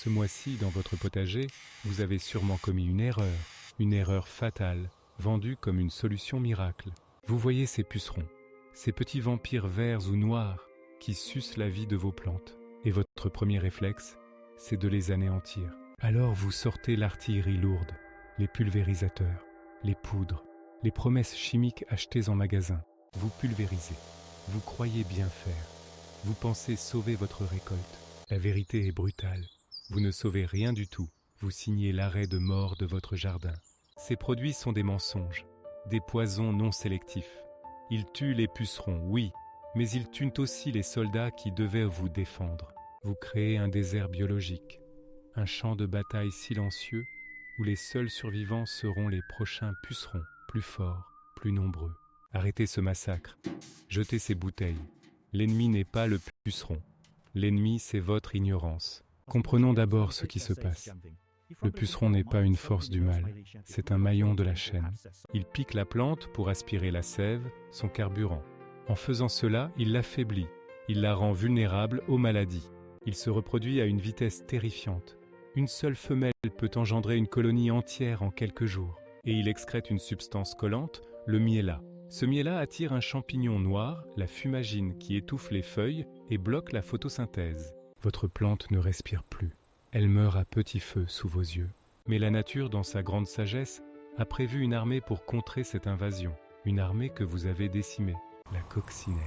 Ce mois-ci, dans votre potager, vous avez sûrement commis une erreur fatale, vendue comme une solution miracle. Vous voyez ces pucerons, ces petits vampires verts ou noirs qui sucent la vie de vos plantes. Et votre premier réflexe, c'est de les anéantir. Alors vous sortez l'artillerie lourde, les pulvérisateurs, les poudres, les promesses chimiques achetées en magasin. Vous pulvérisez, vous croyez bien faire, vous pensez sauver votre récolte. La vérité est brutale, vous ne sauvez rien du tout, vous signez l'arrêt de mort de votre jardin. Ces produits sont des mensonges, des poisons non sélectifs. Ils tuent les pucerons, oui, mais ils tuent aussi les soldats qui devaient vous défendre. Vous créez un désert biologique, un champ de bataille silencieux où les seuls survivants seront les prochains pucerons, plus forts, plus nombreux. Arrêtez ce massacre, jetez ces bouteilles. L'ennemi n'est pas le puceron, l'ennemi c'est votre ignorance. Comprenons d'abord ce qui se passe. Le puceron n'est pas une force du mal, c'est un maillon de la chaîne. Il pique la plante pour aspirer la sève, son carburant. En faisant cela, il l'affaiblit, il la rend vulnérable aux maladies. Il se reproduit à une vitesse terrifiante. Une seule femelle peut engendrer une colonie entière en quelques jours. Et il excrète une substance collante, le miella. Ce miella attire un champignon noir, la fumagine, qui étouffe les feuilles et bloque la photosynthèse. Votre plante ne respire plus. Elle meurt à petit feu sous vos yeux. Mais la nature, dans sa grande sagesse, a prévu une armée pour contrer cette invasion. Une armée que vous avez décimée. La coccinelle.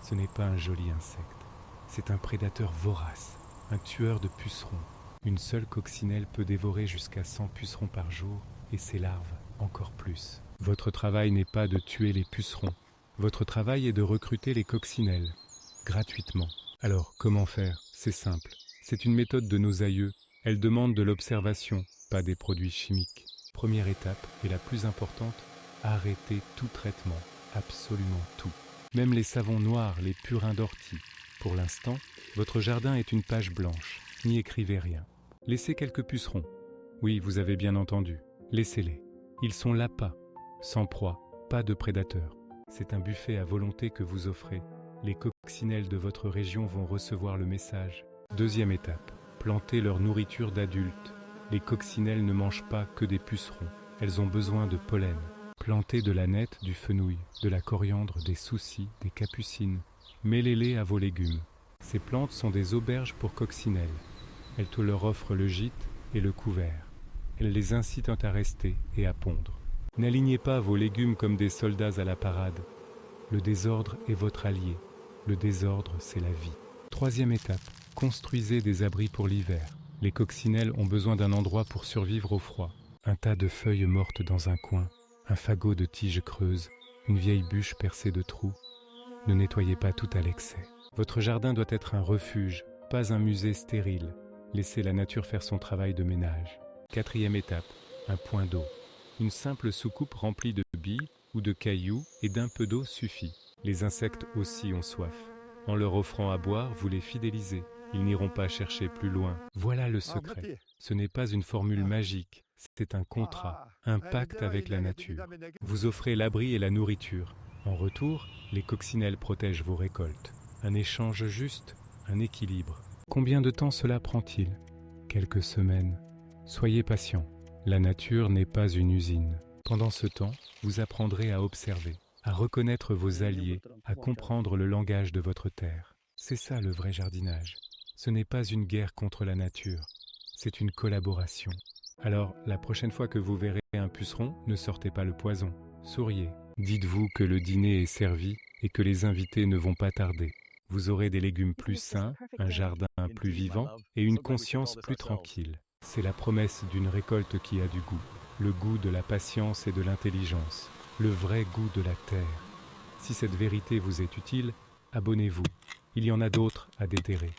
Ce n'est pas un joli insecte. C'est un prédateur vorace, un tueur de pucerons. Une seule coccinelle peut dévorer jusqu'à 100 pucerons par jour et ses larves encore plus. Votre travail n'est pas de tuer les pucerons. Votre travail est de recruter les coccinelles, gratuitement. Alors, comment faire? C'est simple. C'est une méthode de nos aïeux. Elle demande de l'observation, pas des produits chimiques. Première étape, et la plus importante, arrêtez tout traitement, absolument tout. Même les savons noirs, les purins d'ortie. Pour l'instant, votre jardin est une page blanche. N'y écrivez rien. Laissez quelques pucerons. Oui, vous avez bien entendu. Laissez-les. Ils sont l'appât, sans proie, pas de prédateurs. C'est un buffet à volonté que vous offrez. Les coccinelles de votre région vont recevoir le message. Deuxième étape, plantez leur nourriture d'adultes. Les coccinelles ne mangent pas que des pucerons. Elles ont besoin de pollen. Plantez de l'aneth, du fenouil, de la coriandre, des soucis, des capucines. Mêlez-les à vos légumes. Ces plantes sont des auberges pour coccinelles. Elles te leur offrent le gîte et le couvert. Elles les incitent à rester et à pondre. N'alignez pas vos légumes comme des soldats à la parade. Le désordre est votre allié. Le désordre, c'est la vie. Troisième étape, construisez des abris pour l'hiver. Les coccinelles ont besoin d'un endroit pour survivre au froid. Un tas de feuilles mortes dans un coin, un fagot de tiges creuses, une vieille bûche percée de trous. Ne nettoyez pas tout à l'excès. Votre jardin doit être un refuge, pas un musée stérile. Laissez la nature faire son travail de ménage. Quatrième étape, un point d'eau. Une simple soucoupe remplie de billes ou de cailloux et d'un peu d'eau suffit. Les insectes aussi ont soif. En leur offrant à boire, vous les fidélisez. Ils n'iront pas chercher plus loin. Voilà le secret. Ce n'est pas une formule magique, c'est un contrat, un pacte avec la nature. Vous offrez l'abri et la nourriture. En retour, les coccinelles protègent vos récoltes. Un échange juste, un équilibre. Combien de temps cela prend-il? Quelques semaines. Soyez patient. La nature n'est pas une usine. Pendant ce temps, vous apprendrez à observer, à reconnaître vos alliés, à comprendre le langage de votre terre. C'est ça le vrai jardinage. Ce n'est pas une guerre contre la nature, c'est une collaboration. Alors, la prochaine fois que vous verrez un puceron, ne sortez pas le poison. Souriez. Dites-vous que le dîner est servi et que les invités ne vont pas tarder. Vous aurez des légumes plus sains, un jardin plus vivant et une conscience plus tranquille. C'est la promesse d'une récolte qui a du goût. Le goût de la patience et de l'intelligence. Le vrai goût de la terre. Si cette vérité vous est utile, abonnez-vous. Il y en a d'autres à déterrer.